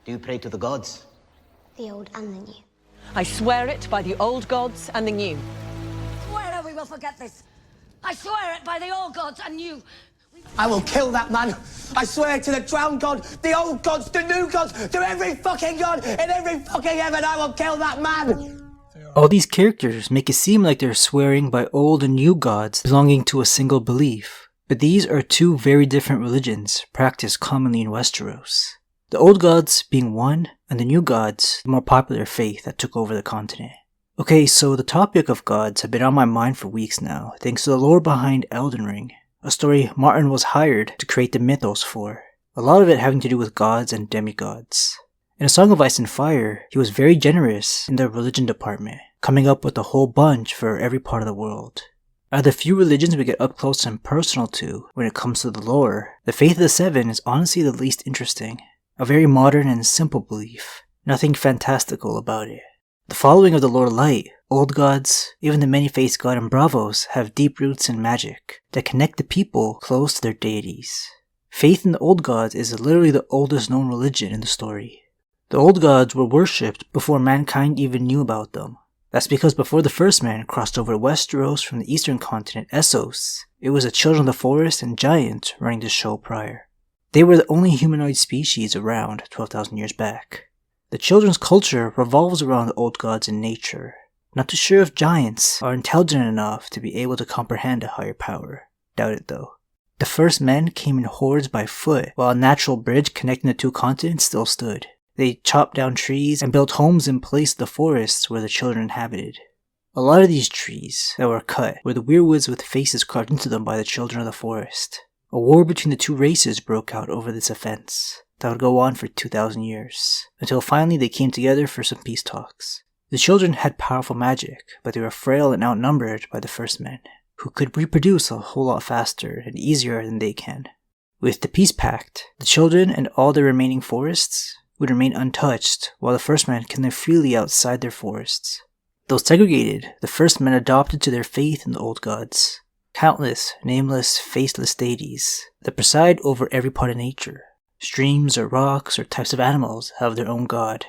Do you pray to the gods? The old and the new. I swear it by the old gods and the new. Swear we will forget this. I swear it by the old gods and you. I will kill that man. I swear to the drowned god, the old gods, the new gods, to every fucking god in every fucking heaven, I will kill that man. All these characters make it seem like they're swearing by old and new gods belonging to a single belief, but these are two very different religions practiced commonly in Westeros. The old gods being one, and the new gods the more popular faith that took over the continent. Okay, so the topic of gods have been on my mind for weeks now, thanks to the lore behind Elden Ring, a story Martin was hired to create the mythos for, a lot of it having to do with gods and demigods. In A Song of Ice and Fire, he was very generous in the religion department, coming up with a whole bunch for every part of the world. Out of the few religions we get up close and personal to when it comes to the lore, the Faith of the Seven is honestly the least interesting. A very modern and simple belief, nothing fantastical about it. The following of the Lord Light, old gods, even the many-faced god in Bravos have deep roots in magic that connect the people close to their deities. Faith in the old gods is literally the oldest known religion in the story. The old gods were worshipped before mankind even knew about them. That's because before the first man crossed over to Westeros from the eastern continent Essos, it was the children of the forest and giants running the show prior. They were the only humanoid species around 12,000 years back. The children's culture revolves around the old gods in nature. Not too sure if giants are intelligent enough to be able to comprehend a higher power. Doubt it though. The first men came in hordes by foot, while a natural bridge connecting the two continents still stood. They chopped down trees and built homes in place of the forests where the children inhabited. A lot of these trees that were cut were the weirwoods with faces carved into them by the children of the forest. A war between the two races broke out over this offense that would go on for 2,000 years, until finally they came together for some peace talks. The children had powerful magic, but they were frail and outnumbered by the first men, who could reproduce a whole lot faster and easier than they can. With the peace pact, the children and all the remaining forests would remain untouched, while the first men can live freely outside their forests. Though segregated, the first men adopted to their faith in the old gods. Countless, nameless, faceless deities that preside over every part of nature. Streams or rocks or types of animals have their own god.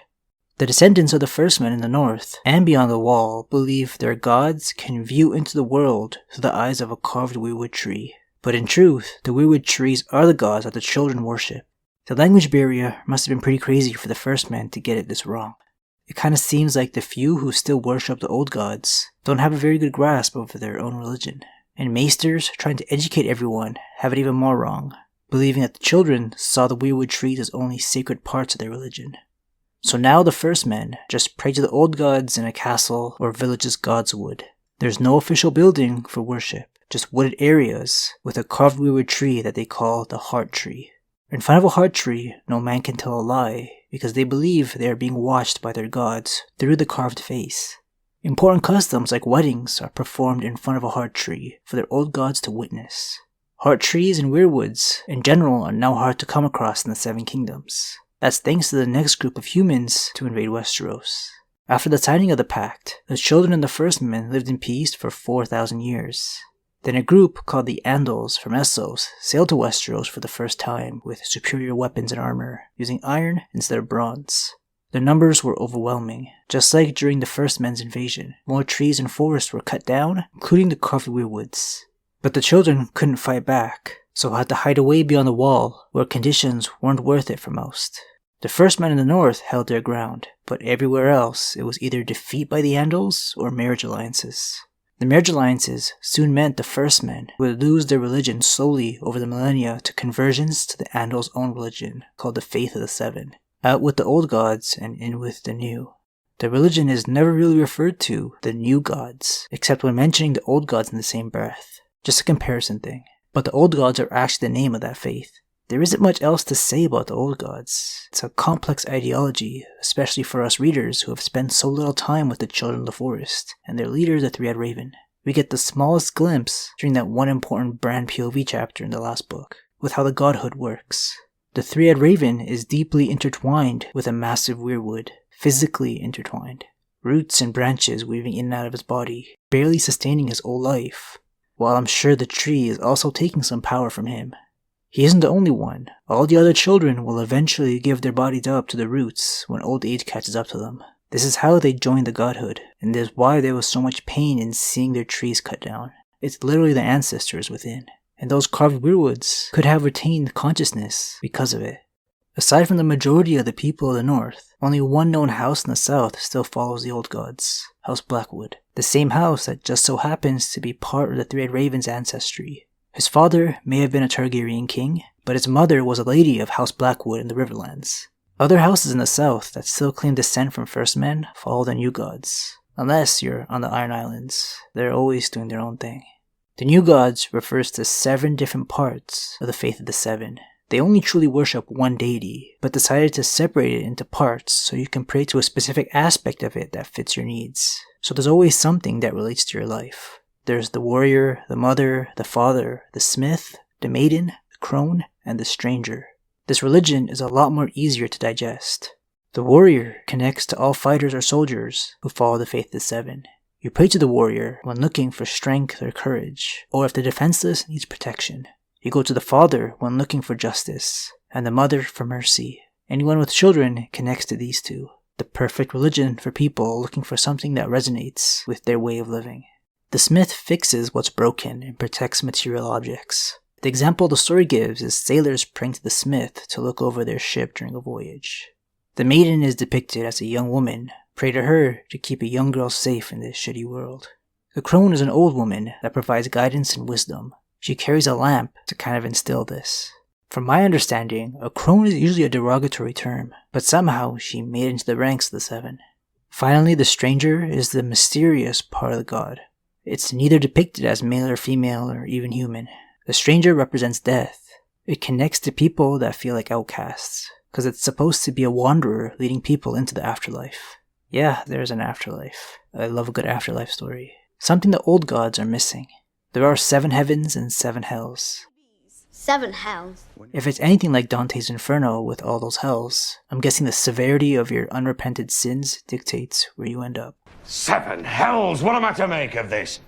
The descendants of the first men in the north and beyond the wall believe their gods can view into the world through the eyes of a carved weirwood tree. But in truth, the weirwood trees are the gods that the children worship. The language barrier must have been pretty crazy for the first men to get it this wrong. It kinda seems like the few who still worship the old gods don't have a very good grasp over their own religion. And maesters trying to educate everyone have it even more wrong, believing that the children saw the weirwood trees as only sacred parts of their religion. So now the first men just pray to the old gods in a castle or village's gods wood. There's no official building for worship, just wooded areas with a carved weirwood tree that they call the heart tree. In front of a heart tree, no man can tell a lie, because they believe they are being watched by their gods through the carved face. Important customs like weddings are performed in front of a heart tree for their old gods to witness. Heart trees and weirwoods in general are now hard to come across in the Seven Kingdoms. That's thanks to the next group of humans to invade Westeros. After the signing of the pact, the children and the first men lived in peace for 4,000 years. Then a group called the Andals from Essos sailed to Westeros for the first time with superior weapons and armor, using iron instead of bronze. Their numbers were overwhelming. Just like during the first men's invasion, more trees and forests were cut down, including the carved weirwoods. But the children couldn't fight back, so had to hide away beyond the wall, where conditions weren't worth it for most. The first men in the north held their ground, but everywhere else it was either defeat by the Andals or marriage alliances. The marriage alliances soon meant the first men would lose their religion slowly over the millennia to conversions to the Andals' own religion, called the Faith of the Seven. Out with the old gods and in with the new. The religion is never really referred to the new gods, except when mentioning the old gods in the same breath. Just a comparison thing. But the old gods are actually the name of that faith. There isn't much else to say about the old gods. It's a complex ideology, especially for us readers who have spent so little time with the children of the forest and their leader, the Three-Eyed Raven. We get the smallest glimpse during that one important Bran POV chapter in the last book, with how the godhood works. The Three-Eyed Raven is deeply intertwined with a massive weirwood, physically intertwined. Roots and branches weaving in and out of his body, barely sustaining his whole life, while I'm sure the tree is also taking some power from him. He isn't the only one. All the other children will eventually give their bodies up to the roots when old age catches up to them. This is how they join the godhood, and this is why there was so much pain in seeing their trees cut down. It's literally the ancestors within, and those carved weirwoods could have retained consciousness because of it. Aside from the majority of the people of the north, only one known house in the south still follows the old gods, House Blackwood, the same house that just so happens to be part of the Three-Eyed Raven's ancestry. His father may have been a Targaryen king, but his mother was a lady of House Blackwood in the Riverlands. Other houses in the south that still claim descent from First Men follow the New Gods. Unless you're on the Iron Islands, they're always doing their own thing. The New Gods refers to 7 different parts of the Faith of the Seven. They only truly worship one deity, but decided to separate it into parts so you can pray to a specific aspect of it that fits your needs. So there's always something that relates to your life. There's the warrior, the mother, the father, the smith, the maiden, the crone, and the stranger. This religion is a lot more easier to digest. The warrior connects to all fighters or soldiers who follow the Faith of the Seven. You pray to the warrior when looking for strength or courage, or if the defenseless needs protection. You go to the father when looking for justice, and the mother for mercy. Anyone with children connects to these two. The perfect religion for people looking for something that resonates with their way of living. The smith fixes what's broken and protects material objects. The example the story gives is sailors praying to the smith to look over their ship during a voyage. The maiden is depicted as a young woman. Pray to her to keep a young girl safe in this shitty world. The crone is an old woman that provides guidance and wisdom. She carries a lamp to kind of instill this. From my understanding, a crone is usually a derogatory term, but somehow she made it into the ranks of the Seven. Finally, the stranger is the mysterious part of the god. It's neither depicted as male or female or even human. The stranger represents death. It connects to people that feel like outcasts, because it's supposed to be a wanderer leading people into the afterlife. Yeah, there's an afterlife. I love a good afterlife story. Something the old gods are missing. There are 7 heavens and 7 hells. 7 hells. If it's anything like Dante's Inferno with all those hells, I'm guessing the severity of your unrepented sins dictates where you end up. 7 hells! What am I to make of this?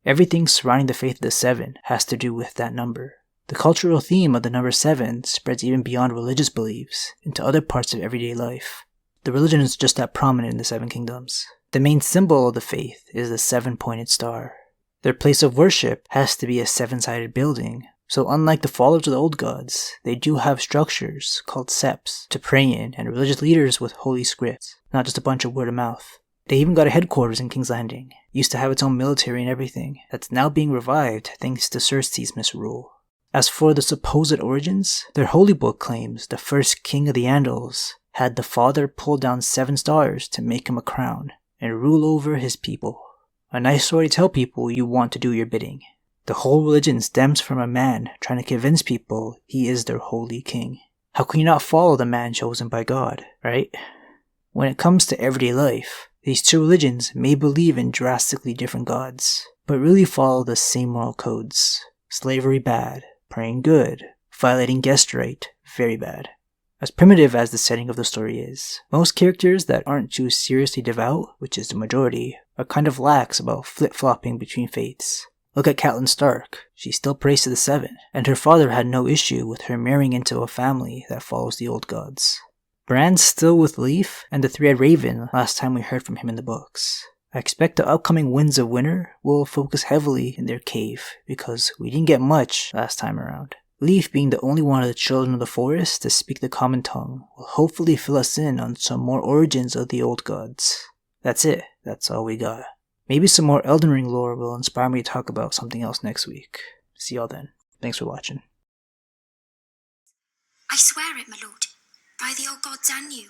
Everything surrounding the Faith of the Seven has to do with that number. The cultural theme of the number 7 spreads even beyond religious beliefs into other parts of everyday life. The religion is just that prominent in the 7 kingdoms. The main symbol of the faith is the 7-pointed star. Their place of worship has to be a 7-sided building, so unlike the followers of the old gods, they do have structures called septs to pray in and religious leaders with holy scripts, not just a bunch of word of mouth. They even got a headquarters in King's Landing, used to have its own military and everything, that's now being revived thanks to Cersei's misrule. As for the supposed origins, their holy book claims the first king of the Andals had the father pull down 7 stars to make him a crown and rule over his people. A nice story to tell people you want to do your bidding. The whole religion stems from a man trying to convince people he is their holy king. How can you not follow the man chosen by God, right? When it comes to everyday life, these 2 religions may believe in drastically different gods, but really follow the same moral codes. Slavery bad, praying good, violating guest right, very bad. As primitive as the setting of the story is, most characters that aren't too seriously devout, which is the majority, are kind of lax about flip-flopping between faiths. Look at Catelyn Stark. She still prays to the 7, and her father had no issue with her marrying into a family that follows the old gods. Bran's still with Leaf and the Three-Eyed Raven last time we heard from him in the books. I expect the upcoming Winds of Winter will focus heavily in their cave, because we didn't get much last time around. Leaf, being the only one of the children of the forest to speak the common tongue, will hopefully fill us in on some more origins of the old gods. That's it. That's all we got. Maybe some more Elden Ring lore will inspire me to talk about something else next week. See y'all then. Thanks for watching. I swear it, my lord, by the old gods and you.